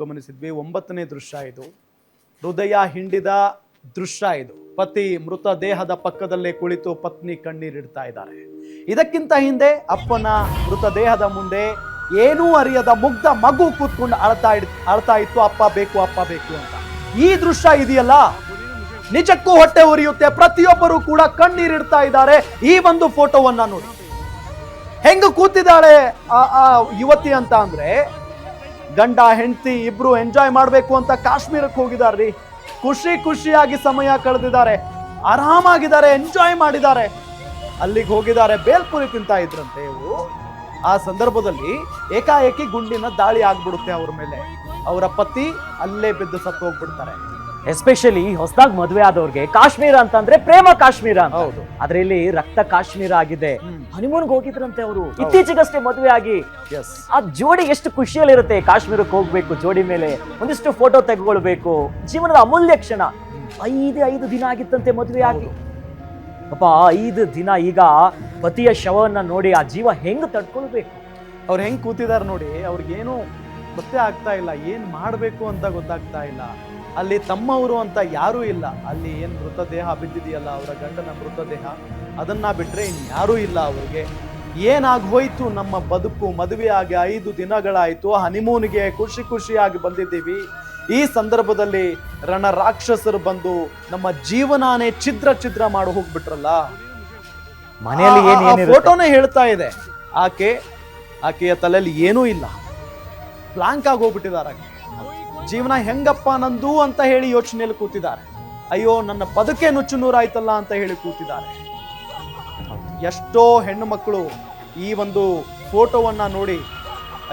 ಗಮನಿಸಿದ್ವಿ. 9ನೇ ದೃಶ್ಯ ಇದು. ಹೃದಯ ಹಿಂಡಿದ ದೃಶ್ಯ ಇದು. ಪತಿ ಮೃತ ದೇಹದ ಪಕ್ಕದಲ್ಲೇ ಕುಳಿತು ಪತ್ನಿ ಕಣ್ಣೀರಿಡ್ತಾ ಇದ್ದಾರೆ. ಇದಕ್ಕಿಂತ ಹಿಂದೆ ಅಪ್ಪನ ಮೃತದೇಹದ ಮುಂದೆ ಏನೂ ಅರಿಯದ ಮುಗ್ಧ ಮಗು ಕೂತ್ಕೊಂಡು ಅಳ್ತಾ ಇತ್ತು, ಅಪ್ಪ ಬೇಕು ಅಂತ. ಈ ದೃಶ್ಯ ಇದೆಯಲ್ಲ, ನಿಜಕ್ಕೂ ಹೊಟ್ಟೆ ಉರಿಯುತ್ತೆ. ಪ್ರತಿಯೊಬ್ಬರು ಕೂಡ ಕಣ್ಣೀರಿಡ್ತಾ ಇದ್ದಾರೆ. ಈ ಒಂದು ಫೋಟೋವನ್ನ ನೋಡಿ, ಹೆಂಗ ಕೂತಿದ್ದಾಳೆ ಆ ಯುವತಿ ಅಂತ ಅಂದ್ರೆ, ಗಂಡ ಹೆಂಡತಿ ಇಬ್ರು ಎಂಜಾಯ್ ಮಾಡ್ಬೇಕು ಅಂತ ಕಾಶ್ಮೀರಕ್ಕೆ ಹೋಗಿದಾರ್ರಿ. ಖುಷಿಯಾಗಿ ಸಮಯ ಕಳೆದಿದ್ದಾರೆ, ಆರಾಮಾಗಿದ್ದಾರೆ, ಎಂಜಾಯ್ ಮಾಡಿದ್ದಾರೆ. ಅಲ್ಲಿಗೆ ಹೋಗಿದ್ದಾರೆ, ಬೇಲ್ಪುರಿ ತಿಂತಾ ಇದ್ರಂತೆ ಇವರು. ಆ ಸಂದರ್ಭದಲ್ಲಿ ಏಕಾಏಕಿ ಗುಂಡಿನ ದಾಳಿ ಆಗ್ಬಿಡುತ್ತೆ ಅವ್ರ ಮೇಲೆ. ಅವರ ಪತಿ ಅಲ್ಲೇ ಬಿದ್ದು ಸತ್ತು ಹೋಗ್ಬಿಡ್ತಾರೆ. ಎಸ್ಪೆಷಲಿ ಹೊಸದಾಗಿ ಮದುವೆ ಆದವ್ರಿಗೆ ಕಾಶ್ಮೀರ ಅಂತಂದ್ರೆ ಪ್ರೇಮ ಕಾಶ್ಮೀರ. ಹೌದು, ಆದ್ರೆ ಇಲ್ಲಿ ರಕ್ತ ಕಾಶ್ಮೀರ ಆಗಿದೆ. ಹನಿಮೂನ್ಗೆ ಹೋಗಿದ್ರಂತೆ ಅವರು, ಇತ್ತೀಚೆಗಷ್ಟೇ ಮದುವೆ ಆಗಿ. ಆ ಜೋಡಿ ಎಷ್ಟು ಖುಷಿಯಲ್ಲಿರುತ್ತೆ. ಕಾಶ್ಮೀರಕ್ಕೆ ಹೋಗ್ಬೇಕು, ಜೋಡಿ ಮೇಲೆ ಒಂದಿಷ್ಟು ಫೋಟೋ ತೆಗೆದುಕೊಳ್ಬೇಕು, ಜೀವನದ ಅಮೂಲ್ಯ ಕ್ಷಣ. 5 ದಿನ ಆಗಿತ್ತಂತೆ ಮದುವೆ ಆಗಿ. ಪಾಪ 5 ದಿನ ಈಗ ಪತಿಯ ಶವವನ್ನ ನೋಡಿ ಆ ಜೀವ ಹೆಂಗ್ ತಡ್ಕೊಳ್ಬೇಕು. ಅವ್ರು ಹೆಂಗ್ ಕೂತಿದಾರ ನೋಡಿ, ಅವ್ರಿಗೇನು ಗೊತ್ತೇ ಆಗ್ತಾ ಇಲ್ಲ, ಏನ್ ಮಾಡ್ಬೇಕು ಅಂತ ಗೊತ್ತಾಗ್ತಾ ಇಲ್ಲ. ಅಲ್ಲಿ ತಮ್ಮವರು ಅಂತ ಯಾರೂ ಇಲ್ಲ. ಅಲ್ಲಿ ಏನ್ ಮೃತದೇಹ ಬಿದ್ದಿದೆಯಲ್ಲ, ಅವರ ಗಂಡನ ಮೃತದೇಹ, ಅದನ್ನ ಬಿಟ್ರೆ ಇನ್ಯಾರೂ ಇಲ್ಲ ಅವ್ರಿಗೆ. ಏನಾಗೋಯ್ತು ನಮ್ಮ ಬದುಕು? ಮದುವೆ ಆಗಿ 5 ದಿನಗಳಾಯ್ತು, ಹನಿಮೂನ್ಗೆ ಖುಷಿಯಾಗಿ ಬಂದಿದ್ದೀವಿ. ಈ ಸಂದರ್ಭದಲ್ಲಿ ರಾಕ್ಷಸರು ಬಂದು ನಮ್ಮ ಜೀವನಾನೇ ಛಿದ್ರ ಮಾಡಿ ಹೋಗ್ಬಿಟ್ರಲ್ಲ. ಮನೆಯಲ್ಲಿ ಫೋಟೋನೇ ಹೇಳ್ತಾ ಇದೆ, ಆಕೆಯ ತಲೆಯಲ್ಲಿ ಏನೂ ಇಲ್ಲ, ಬ್ಲಾಂಕ್ ಆಗಿ ಹೋಗ್ಬಿಟ್ಟಿದ್ದಾರೆ. ಜೀವನ ಹೆಂಗಪ್ಪ ನಂದು ಅಂತ ಹೇಳಿ ಯೋಚನೆಯಲ್ಲಿ ಕೂತಿದ್ದಾರೆ. ಅಯ್ಯೋ ನನ್ನ ಬದುಕೆ ನುಚ್ಚು ನೂರಾಯ್ತಲ್ಲ ಅಂತ ಹೇಳಿ ಕೂತಿದ್ದಾರೆ. ಎಷ್ಟೋ ಹೆಣ್ಣು ಮಕ್ಕಳು ಈ ಒಂದು ಫೋಟೋವನ್ನ ನೋಡಿ,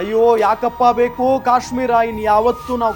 ಅಯ್ಯೋ ಯಾಕಪ್ಪ ಬೇಕು ಕಾಶ್ಮೀರ, ಇನ್ ಯಾವತ್ತೂ ನಾವು